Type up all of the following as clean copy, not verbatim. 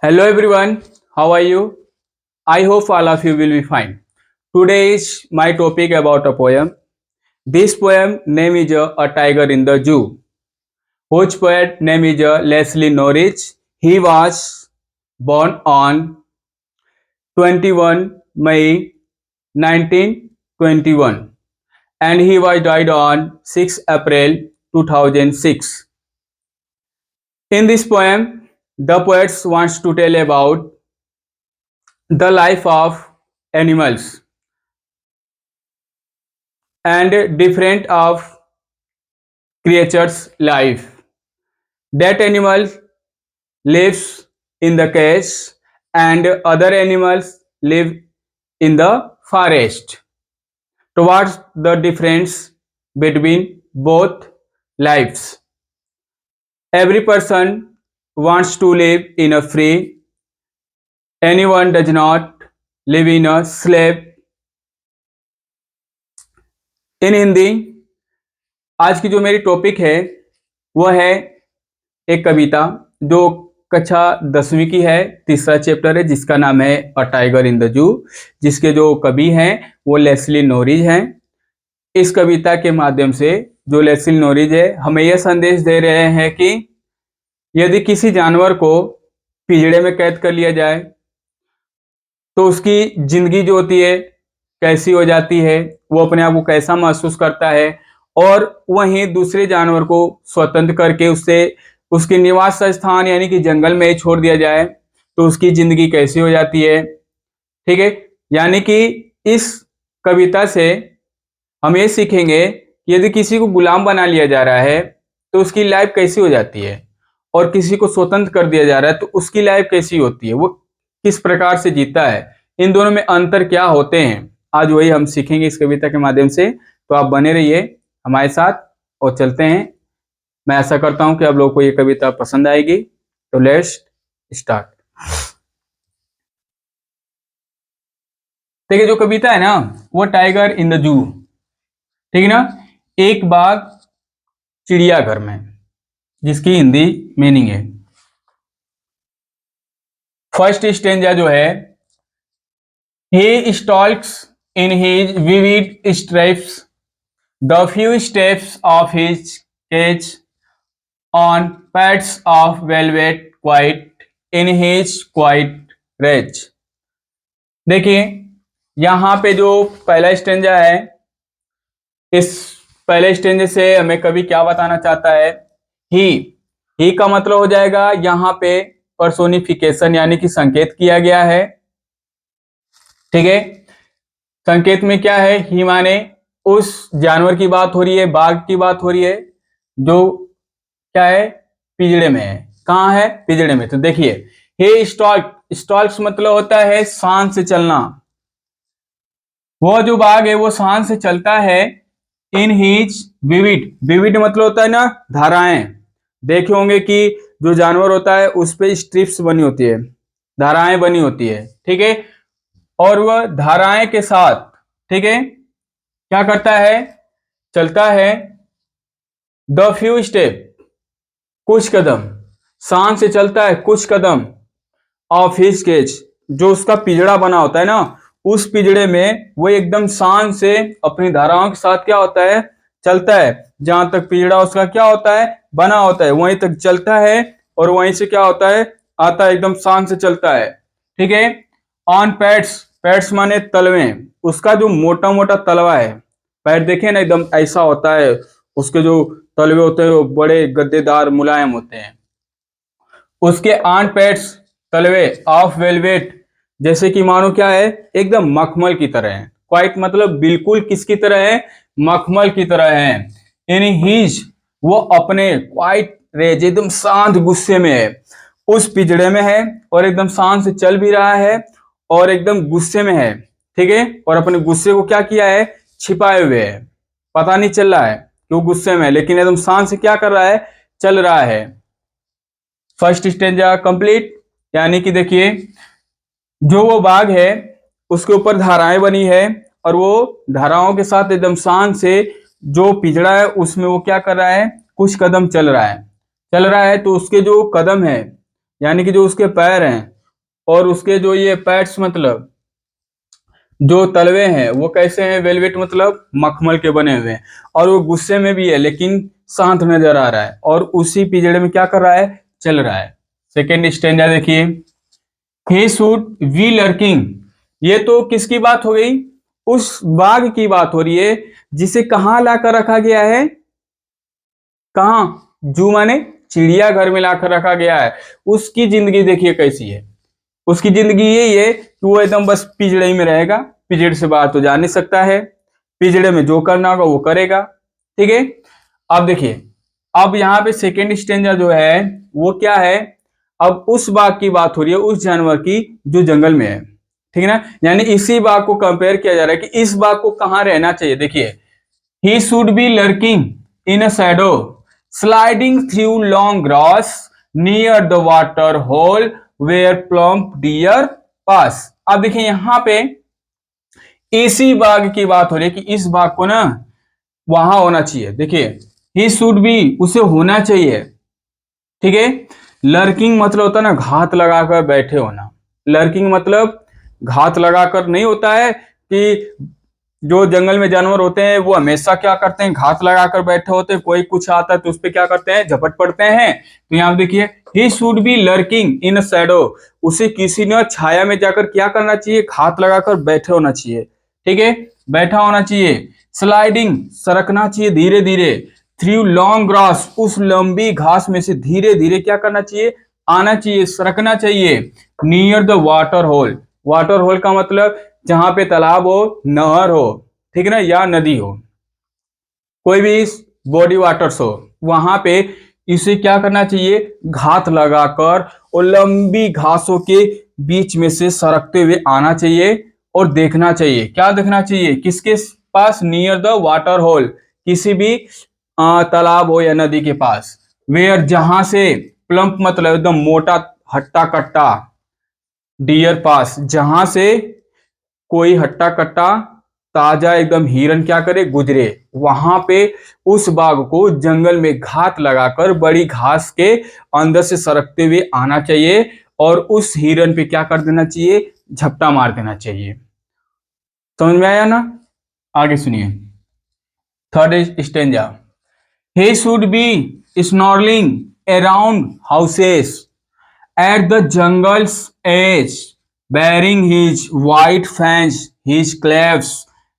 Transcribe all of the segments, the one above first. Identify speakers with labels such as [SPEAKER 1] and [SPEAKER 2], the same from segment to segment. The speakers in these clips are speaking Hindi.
[SPEAKER 1] Hello everyone, how are you? I hope all of you will be fine. Today is my topic about a poem. This poem name is a Tiger in the Zoo. Whose poet name is Leslie Norris. He was born on 21 May 1921 and he was died on 6 April 2006. In this poem, the poet wants to tell about the life of animals and different of creatures life. That animal lives in the cage and other animals live in the forest. So what's the difference between both lives? Every person wants to live in a free. Anyone does not live in a slave. इन हिंदी आज की जो मेरी टॉपिक है वो है एक कविता जो कक्षा 10वीं की है, तीसरा चैप्टर है जिसका नाम है a tiger in the zoo, जिसके जो कवि हैं वो लेस्ली नॉरिस हैं। इस कविता के माध्यम से जो लेस्ली नॉरिस है हमें यह संदेश दे रहे हैं कि यदि किसी जानवर को पिंजड़े में कैद कर लिया जाए तो उसकी जिंदगी जो होती है कैसी हो जाती है, वो अपने आप को कैसा महसूस करता है, और वहीं दूसरे जानवर को स्वतंत्र करके उससे उसके निवास स्थान यानी कि जंगल में ही छोड़ दिया जाए तो उसकी जिंदगी कैसी हो जाती है। ठीक है, यानी कि इस कविता से हम ये सीखेंगे कि यदि किसी को गुलाम बना लिया जा रहा है तो उसकी लाइफ कैसी हो जाती है, और किसी को स्वतंत्र कर दिया जा रहा है तो उसकी लाइफ कैसी होती है, वो किस प्रकार से जीता है, इन दोनों में अंतर क्या होते हैं। आज वही हम सीखेंगे इस कविता के माध्यम से। तो आप बने रहिए हमारे साथ और चलते हैं। मैं आशा करता हूं कि आप लोगों को ये कविता पसंद आएगी। तो लेट्स स्टार्ट। देखिए जो कविता है ना वो टाइगर इन द जू, ठीक है ना, एक बाघ चिड़ियाघर में, जिसकी हिंदी मीनिंग है। फर्स्ट स्टेंजा जो है, he stalks in his vivid stripes the few steps of his cage on pads of velvet quiet in his quiet rage। देखिए यहाँ पे जो पहला स्टेंजा है, इस पहले स्टेंजे से हमें कवि क्या बताना चाहता है। ही का मतलब हो जाएगा यहाँ पे पर्सोनिफिकेशन यानी कि संकेत किया गया है। ठीक है, संकेत में क्या है, ही माने उस जानवर की बात हो रही है, बाघ की बात हो रही है जो क्या है, पिंजड़े में है। कहाँ है, पिंजड़े में। तो देखिए हे स्टॉल्क्स मतलब होता है शान से चलना। वो जो बाघ है वो शान से चलता है। इन हीज विविड मतलब होता है ना धाराएं। देखे होंगे कि जो जानवर होता है उस पे स्ट्रिप्स बनी होती है, धाराएं बनी होती है। ठीक है, और वह धाराएं के साथ, ठीक है, क्या करता है, चलता है। द फ्यू स्टेप कुछ कदम, शान से चलता है कुछ कदम। ऑफ हिज केज जो उसका पिंजड़ा बना होता है ना, उस पिंजड़े में वो एकदम शान से अपनी धाराओं के साथ क्या होता है, चलता है। जहां तक पिंजड़ा उसका क्या होता है, बना होता है, वहीं तक चलता है और वहीं से क्या होता है, आता है, एकदम शान से चलता है। ठीक है, ऑन पैड्स माने तलवे, उसका जो मोटा मोटा तलवा है, पैर देखे ना एकदम ऐसा होता है, उसके जो तलवे होते हैं वो बड़े गद्देदार मुलायम होते हैं। उसके on pads Talwe of velvet जैसे कि मानो क्या है, एकदम मखमल की तरह है। क्वाइट मतलब बिल्कुल किसकी तरह है, मखमल की तरह है। इन हीज वो अपने क्वाइट रेज एकदम शांत गुस्से में है, उस पिंजड़े में है और एकदम शांत से चल भी रहा है और एकदम गुस्से में है। ठीक है, और अपने गुस्से को क्या किया है, छिपाए हुए है, पता नहीं चल रहा है कि वो गुस्से में है, लेकिन एकदम शांत से क्या कर रहा है, चल रहा है। First stanza complete. यानी कि देखिए जो वो बाघ है उसके ऊपर धाराएं बनी है और वो धाराओं के साथ एकदम शान से जो पिंजड़ा है उसमें वो क्या कर रहा है, कुछ कदम चल रहा है। तो उसके जो कदम है यानी कि जो उसके पैर हैं और उसके जो ये पैट्स मतलब जो तलवे हैं वो कैसे हैं, वेलवेट मतलब मखमल के बने हुए हैं, और वो गुस्से में भी है लेकिन शांत नजर आ रहा है और उसी पिजड़े में क्या कर रहा है, चल रहा है। सेकेंड स्टेंजा देखिए, ही शुड वी लर्किंग, ये तो किसकी बात हो गई, उस बाघ की बात हो रही है जिसे कहाँ लाकर रखा गया है, कहाँ, जू माने चिड़ियाघर में लाकर रखा गया है। उसकी जिंदगी देखिए कैसी है, उसकी जिंदगी यही है कि वो एकदम बस पिजड़े ही में रहेगा, पिजड़े से बाहर तो जा नहीं सकता है, पिजड़े में जो करना होगा वो करेगा। ठीक है, अब देखिए, अब यहाँ पे सेकेंड स्टेंजा जो है वो क्या है, अब उस बाघ की बात हो रही है, उस जानवर की जो जंगल में है। ठीक है ना, यानी इसी बाघ को कंपेयर किया जा रहा है कि इस बाघ को कहाँ रहना चाहिए। देखिए, he should be lurking in a shadow sliding through long grass near the water hole where plump deer pass. अब देखिए यहाँ पे इसी बाघ की बात हो रही है कि इस बाघ को ना वहां होना चाहिए। देखिए, ही शुड बी उसे होना चाहिए। ठीक है, लर्किंग मतलब होता है ना घात लगाकर बैठे होना, लर्किंग मतलब घात लगाकर नहीं होता है कि जो जंगल में जानवर होते हैं वो हमेशा क्या करते हैं, घात लगाकर बैठे होते हैं, कोई कुछ आता है तो उस पर क्या करते हैं, झपट पड़ते हैं। तो यहाँ देखिए, he should be lurking in Shadow, उसे किसी ने छाया में जाकर क्या करना चाहिए, घात लगाकर बैठे होना चाहिए। ठीक है, बैठा होना चाहिए। स्लाइडिंग सरकना चाहिए धीरे धीरे, थ्रू लॉन्ग ग्रास उस लंबी घास में से धीरे धीरे क्या करना चाहिए, आना चाहिए, सरकना चाहिए। Near the water hole, water hole का मतलब जहां पे तालाब हो, नहर हो, ठीक है ना, या नदी हो, कोई भी बॉडी वाटर्स हो, वहां पे इसे क्या करना चाहिए, घात लगाकर और लंबी घासों के बीच में से सरकते हुए आना चाहिए और देखना चाहिए। क्या देखना चाहिए, किसके पास, नियर द वाटर होल, किसी भी तालाब हो या नदी के पास, वेयर जहां से, प्लम्प मतलब एकदम मोटा हट्टा कट्टा, डियर पास जहां से कोई हट्टा कट्टा ताजा एकदम हिरन क्या करे, गुजरे, वहां पे उस बाघ को जंगल में घात लगाकर बड़ी घास के अंदर से सरकते हुए आना चाहिए और उस हिरन पे क्या कर देना चाहिए, झपटा मार देना चाहिए। समझ में आया ना, आगे सुनिए। Third stanza, he should be snorkeling around houses at the jungle's edge, bearing his white fangs, his claws,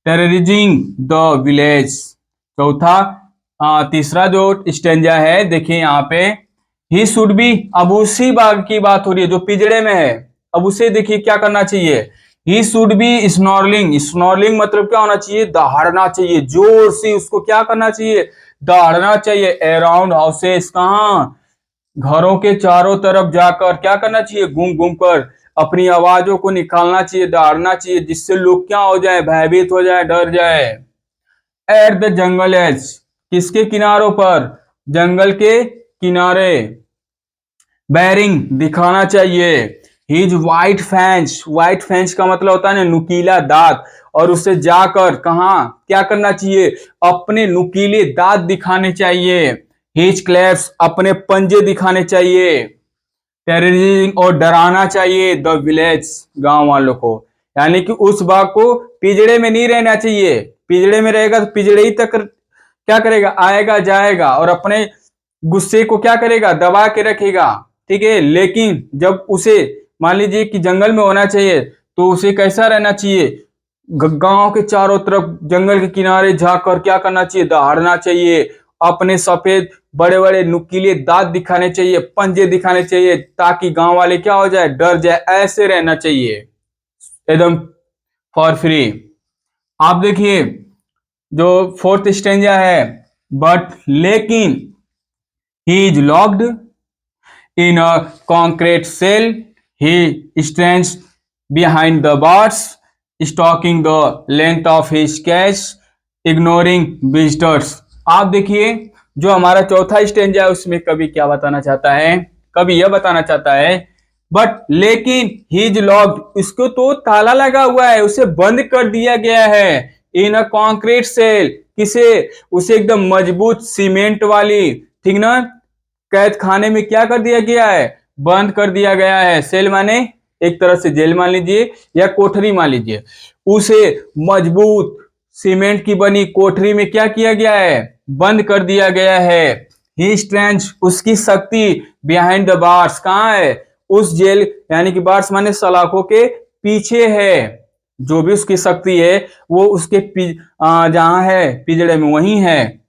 [SPEAKER 1] terrorizing the village। चौथा तीसरा जो स्टेंजा है देखिए यहाँ पे, ही शुड बी, अब उसी बाघ की बात हो रही है जो पिजड़े में है, अब उसे देखिए क्या करना चाहिए, ही शुड बी स्नॉर्लिंग, स्नॉर्लिंग मतलब क्या होना चाहिए, दहाड़ना चाहिए, जोर से उसको क्या करना चाहिए, दहाड़ना चाहिए। अराउंड हाउसेस, कहाँ, घरों के चारों तरफ जाकर क्या करना चाहिए, घूम घूम कर अपनी आवाजों को निकालना चाहिए, दहाड़ना चाहिए, जिससे लोग क्या हो जाए, भयभीत हो जाए, डर जाए। एट द जंगल एज, किसके किनारों पर, जंगल के किनारे, बैरिंग दिखाना चाहिए, his white fans, white fans का मतलब होता है ना नुकीला दांत, और उससे जाकर कहा क्या करना चाहिए, अपने नुकीले दांत दिखाने चाहिए। हिज क्लैप्स, अपने पंजे दिखाने चाहिए। टेररिज्म, और डराना चाहिए द विलेज, गांव वालों को, यानी कि उस बाघ को पिजड़े में नहीं रहना चाहिए, पिजड़े में रहेगा तो पिजड़े ही तक क्या करेगा, आएगा जाएगा और अपने गुस्से को क्या करेगा, दबा के रखेगा। ठीक है, लेकिन जब उसे मान लीजिए कि जंगल में होना चाहिए तो उसे कैसा रहना चाहिए, गांव के चारों तरफ जंगल के किनारे जाकर क्या करना चाहिए, दहाड़ना चाहिए, अपने सफेद बड़े बड़े नुकीले दांत दिखाने चाहिए, पंजे दिखाने चाहिए, ताकि गांव वाले क्या हो जाए, डर जाए, ऐसे रहना चाहिए एकदम फॉर फ्री। आप देखिए जो फोर्थ स्टेंजा है, बट लेकिन he is locked in a concrete cell, he stands behind the bars, stalking the length of his cage, ignoring visitors। आप देखिए जो हमारा चौथा स्टेंजा है उसमें कवि क्या बताना चाहता है, कवि यह बताना चाहता है, बट लेकिन हिज लॉक्ड, इसको तो ताला लगा हुआ है, उसे बंद कर दिया गया है, इन अ कॉन्क्रीट सेल, किसे, उसे एकदम मजबूत सीमेंट वाली, ठीक ना, कैद खाने में क्या कर दिया गया है, बंद कर दिया गया है। सेल माने एक तरह से जेल मान लीजिए या कोठरी मान लीजिए। उसे मजबूत सीमेंट की बनी कोठरी में क्या किया गया है, बंद कर दिया गया है। ही स्ट्रेंथ उसकी शक्ति बिहाइंड द बार्स कहाँ है, उस जेल यानी कि बार्स माने सलाखों के पीछे है। जो भी उसकी शक्ति है वो उसके जहां है पिंजड़े में वहीं है।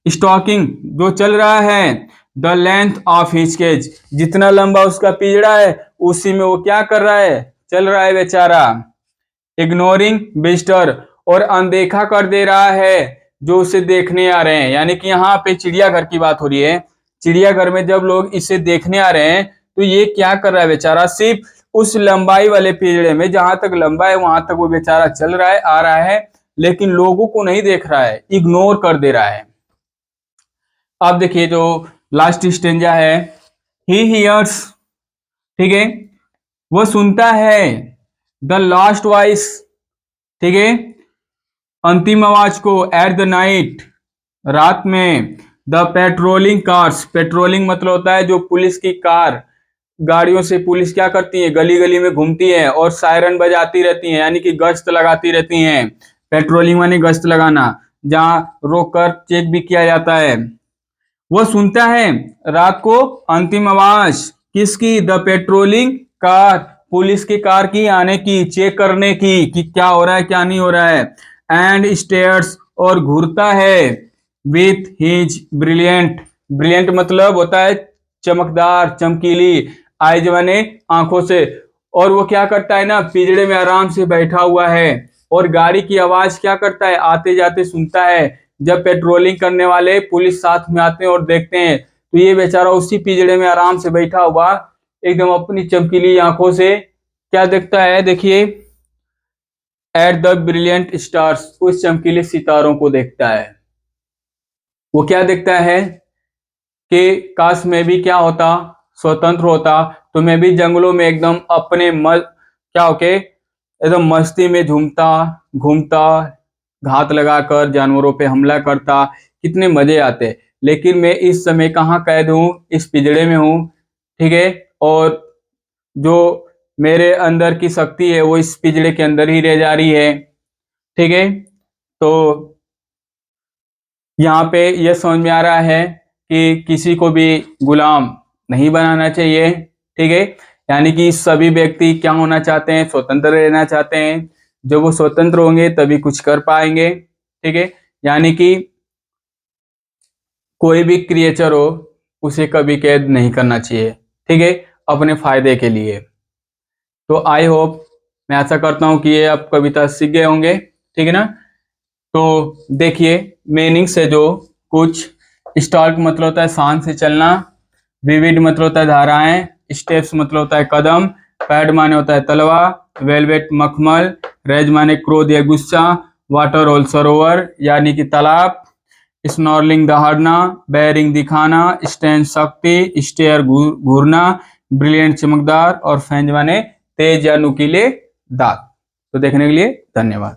[SPEAKER 1] स्टॉकिंग जो चल रहा है, the length of his cage जितना लंबा उसका पिंजड़ा है उसी में वो क्या कर रहा है, चल रहा है बेचारा। इग्नोरिंग विजिटर और अनदेखा कर दे रहा है जो उसे देखने आ रहे हैं। यानी कि यहाँ पे चिड़ियाघर की बात हो रही है। चिड़ियाघर में जब लोग इसे देखने आ रहे हैं तो ये क्या कर रहा है बेचारा, सिर्फ उस लंबाई वाले पिंजड़े में जहां तक लंबा है वहां तक वो बेचारा चल रहा है, आ रहा है, लेकिन लोगों को नहीं देख रहा है, इग्नोर कर दे रहा है। अब देखिए जो लास्ट स्टेंजा है, ही हियर्स, ठीक है, वो सुनता है, द लास्ट वॉइस, ठीक है, अंतिम आवाज को, एट द नाइट, रात में, द पेट्रोलिंग कार्स, पेट्रोलिंग मतलब होता है जो पुलिस की कार, गाड़ियों से पुलिस क्या करती है, गली गली में घूमती है और सायरन बजाती रहती है, यानी कि गश्त लगाती रहती हैं। पेट्रोलिंग मानी गश्त लगाना, जहां रोक कर चेक भी किया जाता है। वो सुनता है रात को अंतिम आवाज किसकी, द पेट्रोलिंग कार, पुलिस की कार की आने की, चेक करने की कि क्या हो रहा है क्या नहीं हो रहा है। एंड स्टेयर्स और घूरता है, विथ हिज ब्रिलियंट, ब्रिलियंट मतलब होता है चमकदार चमकीली, आइज माने आंखों से। और वो क्या करता है ना, पिंजड़े में आराम से बैठा हुआ है और गाड़ी की आवाज क्या करता है, आते जाते सुनता है। जब पेट्रोलिंग करने वाले पुलिस साथ में आते हैं और देखते हैं तो ये बेचारा उसी पिंजड़े में आराम से बैठा हुआ एकदम अपनी चमकीली आंखों से क्या देखता है, देखिए, एट द ब्रिलियंट स्टार्स, उस चमकीले सितारों को देखता है। वो क्या देखता है कि काश मैं भी क्या होता, स्वतंत्र होता तो मैं भी जंगलों में एकदम अपने क्या होके एकदम मस्ती में झूमता घूमता, घात लगाकर जानवरों पे हमला करता, कितने मजे आते। लेकिन मैं इस समय कहाँ कैद हूँ, इस पिंजड़े में हूँ, ठीक है, और जो मेरे अंदर की शक्ति है वो इस पिंजड़े के अंदर ही रह जा रही है, ठीक है। तो यहाँ पे यह समझ में आ रहा है कि किसी को भी गुलाम नहीं बनाना चाहिए, ठीक है। यानी कि सभी व्यक्ति क्या होना चाहते हैं, स्वतंत्र रहना चाहते हैं। जब वो स्वतंत्र होंगे तभी कुछ कर पाएंगे, ठीक है। यानी कि कोई भी क्रिएचर हो उसे कभी कैद नहीं करना चाहिए, ठीक है, अपने फायदे के लिए। तो आई होप, मैं आशा करता हूँ कि ये आप कविता सीख गए होंगे, ठीक है ना। तो देखिए मीनिंग से जो कुछ, स्टॉक मतलब होता है शांत से चलना, विविड मतलब होता है धाराएं, स्टेप्स मतलब होता है कदम, पैड माने होता है तलवा, वेलवेट मखमल, रेज माने क्रोध या गुस्सा, वाटर होल सरोवर यानी कि तालाब, स्नॉर्लिंग दहाड़ना, बेयरिंग दिखाना, स्टैंड शक्ति, स्टेयर घूरना, ब्रिलियंट चमकदार, और फैंज माने तेज या नुकीले दांत। तो देखने के लिए धन्यवाद।